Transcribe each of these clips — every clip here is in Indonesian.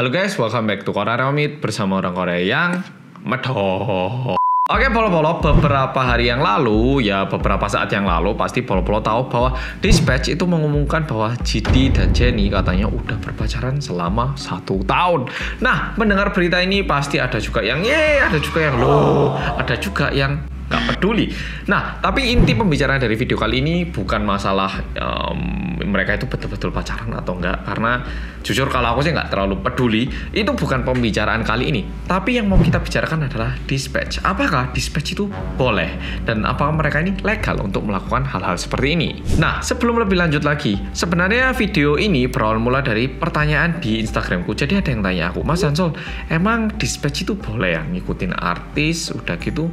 Halo guys, welcome back to Korea Remit bersama orang Korea yang medok. Oke, Polo-Polo, beberapa hari yang lalu, ya beberapa saat yang lalu, pasti Polo-Polo tahu bahwa Dispatch itu mengumumkan bahwa GD dan Jennie katanya udah berpacaran selama 1 tahun. Nah, mendengar berita ini pasti ada juga yang ada juga yang loh, ada juga yang nggak peduli. Nah, tapi inti pembicaraan dari video kali ini bukan masalah mereka itu betul-betul pacaran atau enggak, karena jujur kalau aku sih nggak terlalu peduli. Itu bukan pembicaraan kali ini. Tapi yang mau kita bicarakan adalah Dispatch. Apakah Dispatch itu boleh? Dan apakah mereka ini legal untuk melakukan hal-hal seperti ini? Nah, sebelum lebih lanjut lagi, sebenarnya video ini berawal mula dari pertanyaan di Instagramku. Jadi ada yang tanya aku, Mas Ansol, emang Dispatch itu boleh ya ngikutin artis, udah gitu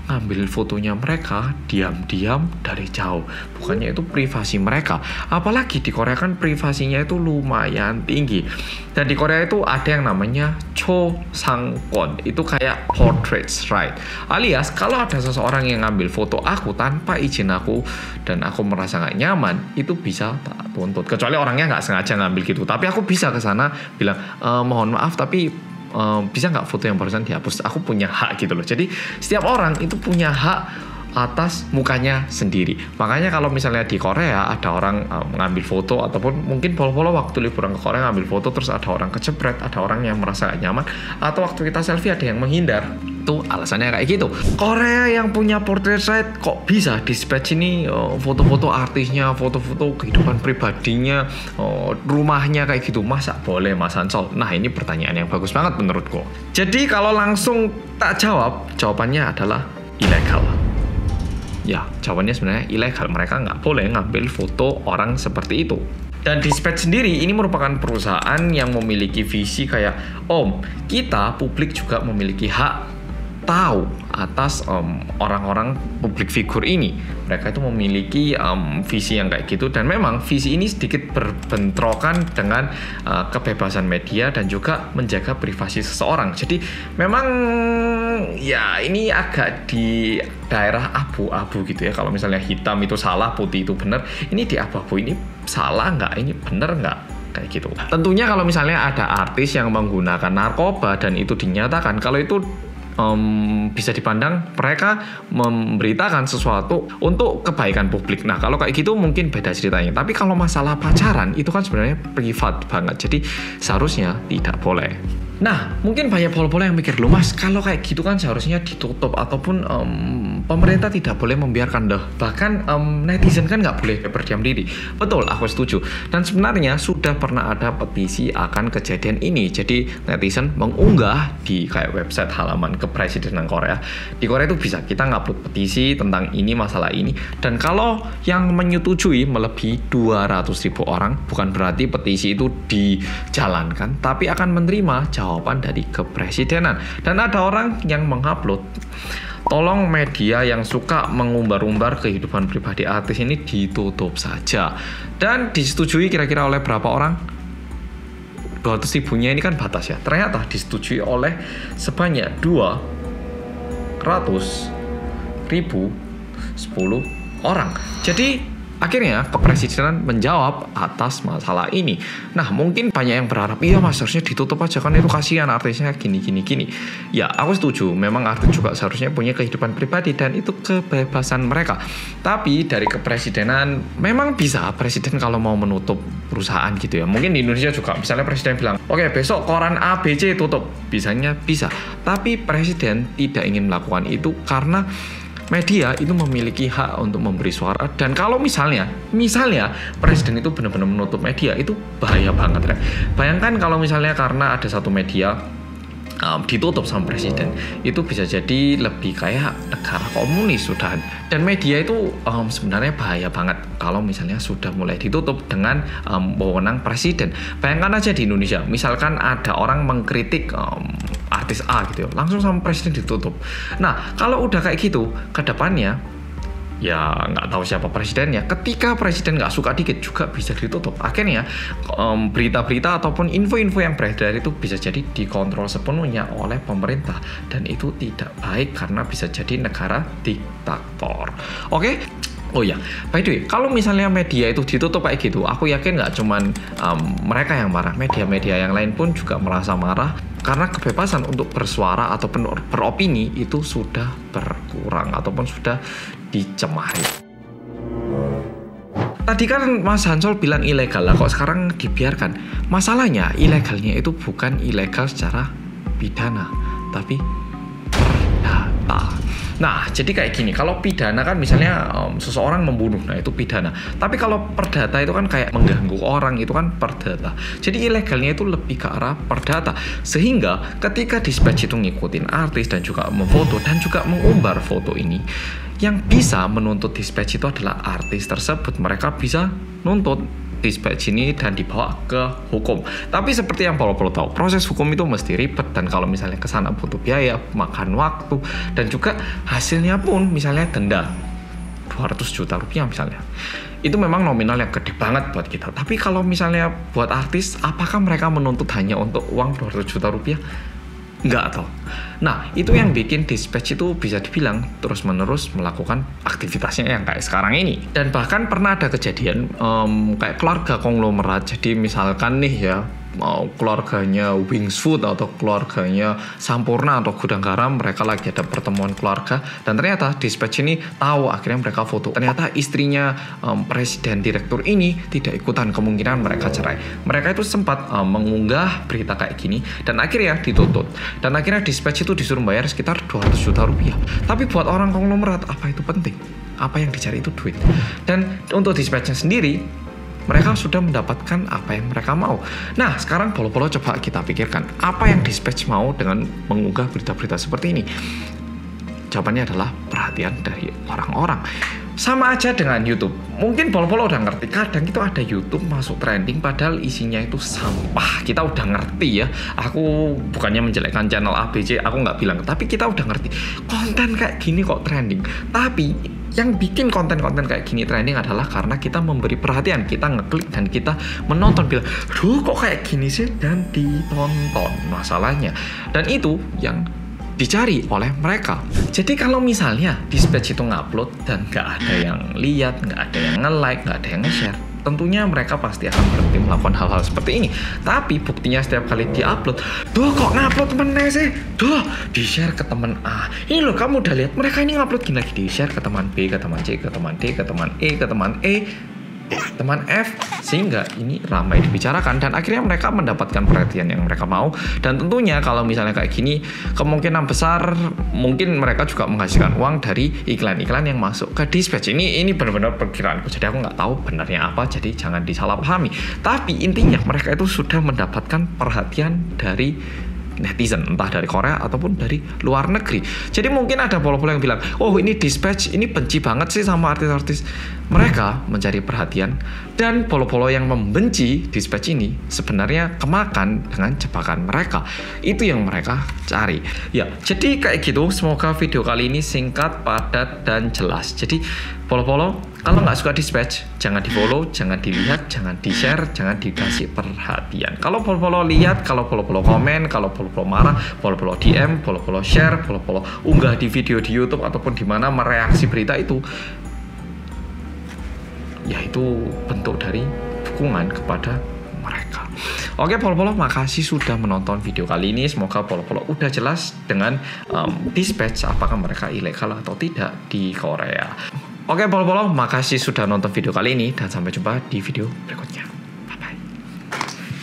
ngambil fotonya mereka diam-diam dari jauh, bukannya itu privasi mereka? Apalagi di Korea kan privasinya itu lumayan tinggi, dan di Korea itu ada yang namanya cho상권, itu kayak portraits right, alias kalau ada seseorang yang ngambil foto aku tanpa izin aku dan aku merasa nggak nyaman, itu bisa tak tuntut, kecuali orangnya nggak sengaja ngambil gitu. Tapi aku bisa ke sana bilang, mohon maaf tapi bisa nggak foto yang barusan dihapus, aku punya hak gitu loh. Jadi setiap orang itu punya hak atas mukanya sendiri. Makanya kalau misalnya di Korea ada orang ngambil foto, ataupun mungkin Polo-Polo waktu liburan ke Korea ngambil foto terus ada orang kejepret, ada orang yang merasa gak nyaman, atau waktu kita selfie ada yang menghindar, itu alasannya kayak gitu. Korea yang punya portrait right kok bisa Dispatch ini foto-foto artisnya, foto-foto kehidupan pribadinya, rumahnya kayak gitu, masa boleh Mas Ansol? Nah, ini pertanyaan yang bagus banget menurutku. Jadi kalau langsung tak jawab, jawabannya adalah ilegal. Ya, jawabannya sebenarnya ilegal. Mereka nggak boleh ngambil foto orang seperti itu. Dan Dispatch sendiri ini merupakan perusahaan yang memiliki visi kayak, kita publik juga memiliki hak tahu atas orang-orang publik figur ini. Mereka itu memiliki visi yang kayak gitu, dan memang visi ini sedikit berbentrokan dengan kebebasan media dan juga menjaga privasi seseorang. Jadi memang ya ini agak di daerah abu-abu gitu ya. Kalau misalnya hitam itu salah, putih itu benar, ini di abu-abu, ini salah nggak, ini benar nggak, kayak gitu. Tentunya kalau misalnya ada artis yang menggunakan narkoba dan itu dinyatakan kalau itu bisa dipandang mereka memberitakan sesuatu untuk kebaikan publik. Nah, kalau kayak gitu mungkin beda ceritanya. Tapi kalau masalah pacaran itu kan sebenarnya privat banget, jadi seharusnya tidak boleh. Nah, mungkin banyak polo-polo yang mikir, loh Mas, kalau kayak gitu kan seharusnya ditutup, ataupun pemerintah tidak boleh membiarkan dah. Bahkan netizen kan nggak boleh berdiam diri. Betul, aku setuju. Dan sebenarnya sudah pernah ada petisi akan kejadian ini. Jadi netizen mengunggah di kayak website halaman kepresidenan Korea. Di Korea itu bisa kita ngupload petisi tentang ini, masalah ini. Dan kalau yang menyetujui melebihi 200.000 orang, bukan berarti petisi itu dijalankan, tapi akan menerima jawaban dari kepresidenan. Dan ada orang yang mengupload, tolong media yang suka mengumbar-umbar kehidupan pribadi artis ini ditutup saja. Dan disetujui kira-kira oleh berapa orang? 200.000-nya ini kan batas ya. Ternyata disetujui oleh sebanyak 200.010 orang. Jadi akhirnya kepresidenan menjawab atas masalah ini. Nah, mungkin banyak yang berharap, iya Mas, harusnya ditutup aja kan, itu kasihan artisnya gini. Ya, aku setuju, memang artis juga seharusnya punya kehidupan pribadi dan itu kebebasan mereka. Tapi dari kepresidenan memang bisa presiden kalau mau menutup perusahaan gitu ya. Mungkin di Indonesia juga misalnya presiden bilang, oke, besok koran ABC tutup, bisanya bisa. Tapi presiden tidak ingin melakukan itu karena media itu memiliki hak untuk memberi suara. Dan kalau misalnya presiden itu benar-benar menutup media, itu bahaya banget ya. Bayangkan kalau misalnya karena ada satu media ditutup sama presiden, itu bisa jadi lebih kayak negara komunis sudah. Dan media itu sebenarnya bahaya banget kalau misalnya sudah mulai ditutup dengan wewenang presiden. Bayangkan aja di Indonesia, misalkan ada orang mengkritik artis A gitu ya, langsung sama presiden ditutup. Nah, kalau udah kayak gitu, ke depannya ya nggak tahu siapa presidennya. Ketika presiden nggak suka dikit juga bisa ditutup. Akhirnya berita-berita ataupun info-info yang beredar itu bisa jadi dikontrol sepenuhnya oleh pemerintah, dan itu tidak baik karena bisa jadi negara diktator. Oke, Oh ya, by the way, kalau misalnya media itu ditutup kayak gitu, aku yakin nggak cuman mereka yang marah, media-media yang lain pun juga merasa marah karena kebebasan untuk bersuara ataupun beropini itu sudah berkurang ataupun sudah dicemari. Tadi kan Mas Hansol bilang ilegal lah, kok sekarang dibiarkan? Masalahnya ilegalnya itu bukan ilegal secara pidana, tapi perdata. Nah, jadi kayak gini, kalau pidana kan misalnya seseorang membunuh, nah itu pidana. Tapi kalau perdata itu kan kayak mengganggu orang, itu kan perdata. Jadi ilegalnya itu lebih ke arah perdata. Sehingga ketika Dispatch itu ngikutin artis dan juga memfoto dan juga mengumbar foto ini, yang bisa menuntut Dispatch itu adalah artis tersebut. Mereka bisa nuntut Dispatch ini dan dibawa ke hukum. Tapi seperti yang Polo tahu, proses hukum itu mesti ribet dan kalau misalnya kesana butuh biaya, makan waktu, dan juga hasilnya pun misalnya denda 200 juta rupiah misalnya. Itu memang nominal yang gede banget buat kita. Tapi kalau misalnya buat artis, apakah mereka menuntut hanya untuk uang 200 juta rupiah? Enggak toh. Nah, itu yang bikin Dispatch itu bisa dibilang terus-menerus melakukan aktivitasnya yang kayak sekarang ini. Dan bahkan pernah ada kejadian kayak keluarga konglomerat. Jadi misalkan nih ya, keluarganya Wings Food atau keluarganya Sampurna atau Gudang Garam, mereka lagi ada pertemuan keluarga dan ternyata Dispatch ini tahu, akhirnya mereka foto. Ternyata istrinya presiden direktur ini tidak ikutan, kemungkinan mereka cerai. Mereka itu sempat mengunggah berita kayak gini dan akhirnya dituntut. Dan akhirnya Dispatch itu disuruh bayar sekitar 200 juta rupiah. Tapi buat orang konglomerat, apa itu penting? Apa yang dicari itu duit. Dan untuk Dispatch-nya sendiri, mereka sudah mendapatkan apa yang mereka mau. Nah, sekarang Polo coba kita pikirkan, apa yang Dispatch mau dengan mengunggah berita-berita seperti ini? Jawabannya adalah perhatian dari orang-orang. Sama aja dengan YouTube. Mungkin Polo udah ngerti, kadang itu ada YouTube masuk trending padahal isinya itu sampah. Kita udah ngerti ya. Aku bukannya menjelekkan channel ABC, aku nggak bilang. Tapi kita udah ngerti, konten kayak gini kok trending. Tapi yang bikin konten-konten kayak gini trending adalah karena kita memberi perhatian, kita ngeklik dan kita menonton, bilang, duh kok kayak gini sih, dan ditonton masalahnya. Dan itu yang dicari oleh mereka. Jadi kalau misalnya Dispatch itu ngupload dan nggak ada yang lihat, nggak ada yang nge-like, nggak ada yang nge-share, tentunya mereka pasti akan berhenti melakukan hal-hal seperti ini. Tapi buktinya setiap kali di-upload, duh kok ngupload meneh sih, duh di-share ke teman A, ini loh kamu udah lihat mereka ini ngupload gini lagi, di-share ke teman B, ke teman C, ke teman D, ke teman E, ke teman E, teman F, sehingga ini ramai dibicarakan dan akhirnya mereka mendapatkan perhatian yang mereka mau. Dan tentunya kalau misalnya kayak gini, kemungkinan besar mungkin mereka juga menghasilkan uang dari iklan-iklan yang masuk ke Dispatch. Ini benar-benar perkiraanku, jadi aku nggak tahu benarnya apa, jadi jangan disalahpahami. Tapi intinya mereka itu sudah mendapatkan perhatian dari netizen, entah dari Korea ataupun dari luar negeri. Jadi mungkin ada polo-polo yang bilang, oh ini Dispatch ini benci banget sih sama artis-artis. Mereka mencari perhatian, dan polo-polo yang membenci Dispatch ini sebenarnya kemakan dengan jebakan mereka. Itu yang mereka cari. Ya, jadi kayak gitu. Semoga video kali ini singkat, padat, dan jelas. Jadi polo-polo, kalau nggak suka Dispatch, jangan di-follow, jangan dilihat, jangan di-share, jangan dikasih perhatian. Kalau polo-polo lihat, kalau polo-polo komen, kalau polo-polo marah, polo-polo DM, polo-polo share, polo-polo unggah di video di YouTube ataupun di mana mereaksi berita itu, yaitu bentuk dari dukungan kepada mereka. Oke polo-polo, makasih sudah menonton video kali ini. Semoga polo-polo udah jelas dengan Dispatch apakah mereka ilegal atau tidak di Korea. Oke polo-polo, makasih sudah nonton video kali ini dan sampai jumpa di video berikutnya.